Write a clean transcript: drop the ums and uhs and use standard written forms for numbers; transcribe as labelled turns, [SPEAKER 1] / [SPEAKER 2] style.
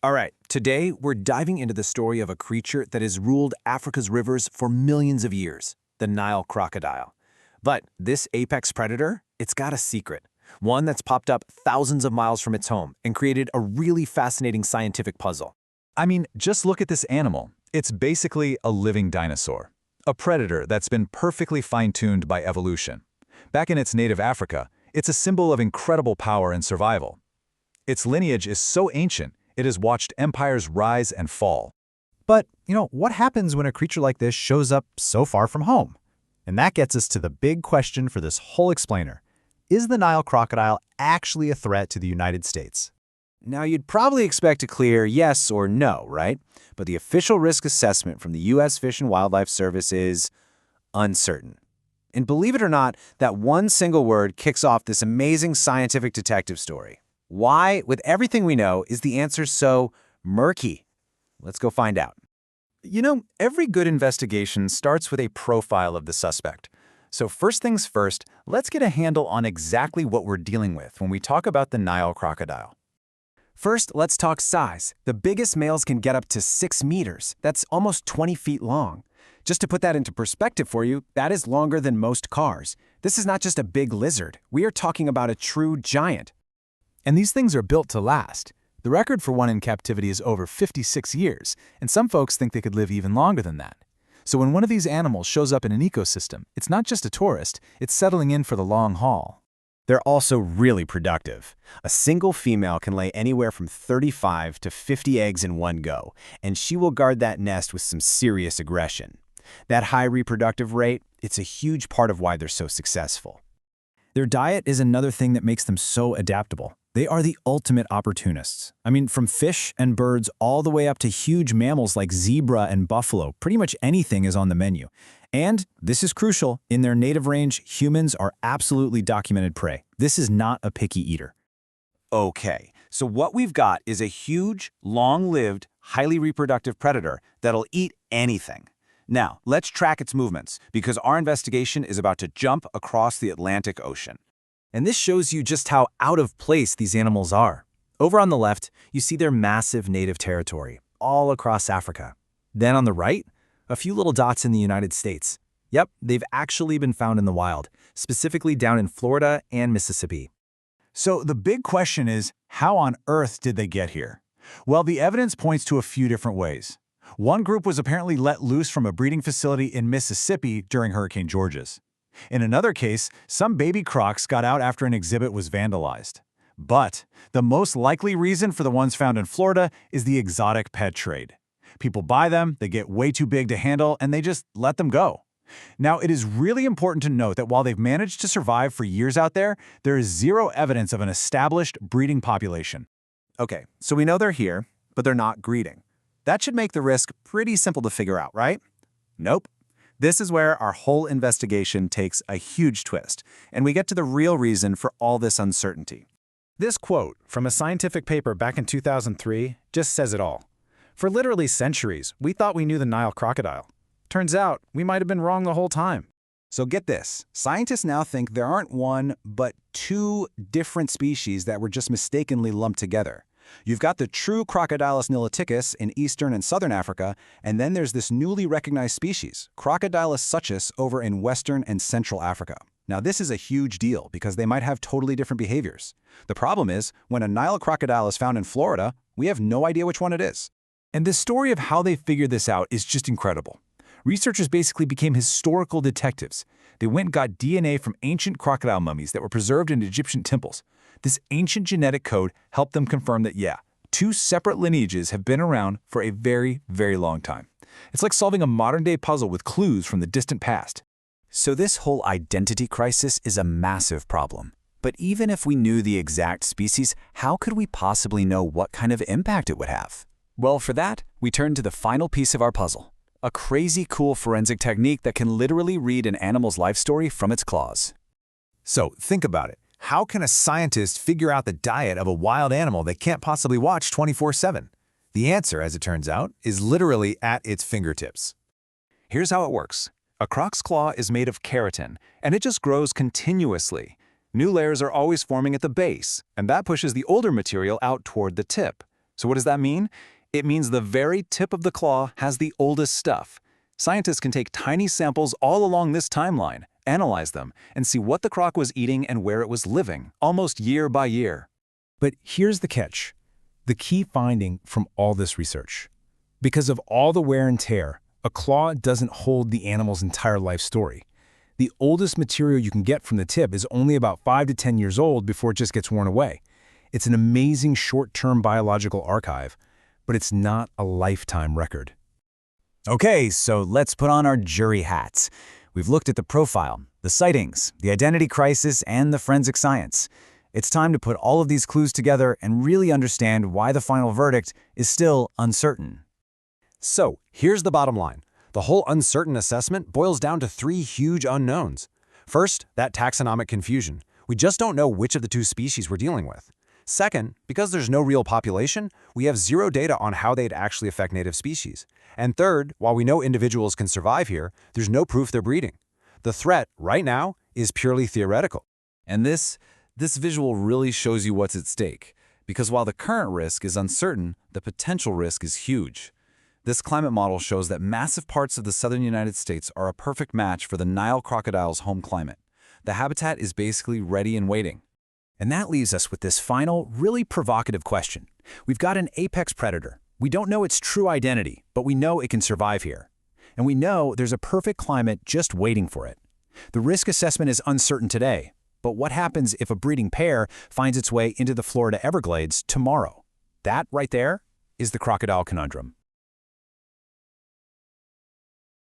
[SPEAKER 1] All right, today we're diving into the story of a creature that has ruled Africa's rivers for millions of years, the Nile crocodile. But this apex predator, it's got a secret, one that's popped up thousands of miles from its home and created a really fascinating scientific puzzle.
[SPEAKER 2] I mean, just look at this animal. It's basically a living dinosaur, a predator that's been perfectly fine-tuned by evolution. Back in its native Africa, it's a symbol of incredible power and survival. Its lineage is so ancient, it has watched empires rise and fall.
[SPEAKER 3] But, what happens when a creature like this shows up so far from home? And that gets us to the big question for this whole explainer. Is the Nile crocodile actually a threat to the United States?
[SPEAKER 1] Now, you'd probably expect a clear yes or no, right? But the official risk assessment from the U.S. Fish and Wildlife Service is uncertain. And believe it or not, that one single word kicks off this amazing scientific detective story. Why, with everything we know, is the answer so murky? Let's go find out.
[SPEAKER 2] Every good investigation starts with a profile of the suspect. So first things first, let's get a handle on exactly what we're dealing with when we talk about the Nile crocodile.
[SPEAKER 1] First, let's talk size. The biggest males can get up to 6 meters. That's almost 20 feet long. Just to put that into perspective for you, that is longer than most cars. This is not just a big lizard. We are talking about a true giant.
[SPEAKER 4] And these things are built to last. The record for one in captivity is over 56 years, and some folks think they could live even longer than that. So when one of these animals shows up in an ecosystem, it's not just a tourist, it's settling in for the long haul.
[SPEAKER 1] They're also really productive. A single female can lay anywhere from 35 to 50 eggs in one go, and she will guard that nest with some serious aggression. That high reproductive rate, it's a huge part of why they're so successful. Their diet is another thing that makes them so adaptable. They are the ultimate opportunists. I mean, from fish and birds all the way up to huge mammals like zebra and buffalo, pretty much anything is on the menu. And, this is crucial, in their native range, humans are absolutely documented prey. This is not a picky eater. Okay, so what we've got is a huge, long-lived, highly reproductive predator that'll eat anything. Now, let's track its movements, because our investigation is about to jump across the Atlantic Ocean. And this shows you just how out of place these animals are. Over on the left, you see their massive native territory, all across Africa. Then on the right, a few little dots in the United States. Yep, they've actually been found in the wild, specifically down in Florida and Mississippi.
[SPEAKER 2] So the big question is, how on earth did they get here? Well, the evidence points to a few different ways. One group was apparently let loose from a breeding facility in Mississippi during Hurricane Georges. In another case, some baby crocs got out after an exhibit was vandalized. But the most likely reason for the ones found in Florida is the exotic pet trade. People buy them, they get way too big to handle, and they just let them go. Now, it is really important to note that while they've managed to survive for years out there, there is zero evidence of an established breeding population.
[SPEAKER 1] Okay, so we know they're here, but they're not breeding. That should make the risk pretty simple to figure out, right? Nope. This is where our whole investigation takes a huge twist, and we get to the real reason for all this uncertainty.
[SPEAKER 4] This quote from a scientific paper back in 2003 just says it all. For literally centuries, we thought we knew the Nile crocodile. Turns out, we might have been wrong the whole time.
[SPEAKER 1] So get this, scientists now think there aren't one, but 2 different species that were just mistakenly lumped together. You've got the true Crocodilus niloticus in eastern and southern Africa, and then there's this newly recognized species, Crocodilus suchus, over in western and central Africa. Now, this is a huge deal because they might have totally different behaviors. The problem is, when a Nile crocodile is found in Florida, we have no idea which one it is.
[SPEAKER 4] And the story of how they figured this out is just incredible. Researchers basically became historical detectives. They went and got DNA from ancient crocodile mummies that were preserved in Egyptian temples. This ancient genetic code helped them confirm that, 2 separate lineages have been around for a very, very long time. It's like solving a modern-day puzzle with clues from the distant past.
[SPEAKER 1] So this whole identity crisis is a massive problem. But even if we knew the exact species, how could we possibly know what kind of impact it would have? Well, for that, we turn to the final piece of our puzzle. A crazy cool forensic technique that can literally read an animal's life story from its claws.
[SPEAKER 3] So think about it. How can a scientist figure out the diet of a wild animal they can't possibly watch 24/7? The answer, as it turns out, is literally at its fingertips.
[SPEAKER 2] Here's how it works. A croc's claw is made of keratin, and it just grows continuously. New layers are always forming at the base, and that pushes the older material out toward the tip.
[SPEAKER 4] So what does that mean? It means the very tip of the claw has the oldest stuff. Scientists can take tiny samples all along this timeline, analyze them, and see what the croc was eating and where it was living, almost year by year.
[SPEAKER 5] But here's the catch, the key finding from all this research. Because of all the wear and tear, a claw doesn't hold the animal's entire life story. The oldest material you can get from the tip is only about 5 to 10 years old before it just gets worn away. It's an amazing short-term biological archive, but it's not a lifetime record.
[SPEAKER 2] Okay, so let's put on our jury hats. We've looked at the profile, the sightings, the identity crisis, and the forensic science. It's time to put all of these clues together and really understand why the final verdict is still uncertain.
[SPEAKER 1] So, here's the bottom line. The whole uncertain assessment boils down to 3 huge unknowns. First, that taxonomic confusion. We just don't know which of the 2 species we're dealing with. Second, because there's no real population, we have 0 data on how they'd actually affect native species. And third, while we know individuals can survive here, there's no proof they're breeding. The threat, right now, is purely theoretical.
[SPEAKER 4] And this visual really shows you what's at stake, because while the current risk is uncertain, the potential risk is huge. This climate model shows that massive parts of the southern United States are a perfect match for the Nile crocodile's home climate. The habitat is basically ready and waiting.
[SPEAKER 5] And that leaves us with this final, really provocative question. We've got an apex predator. We don't know its true identity, but we know it can survive here. And we know there's a perfect climate just waiting for it. The risk assessment is uncertain today, but what happens if a breeding pair finds its way into the Florida Everglades tomorrow? That right there is the crocodile conundrum.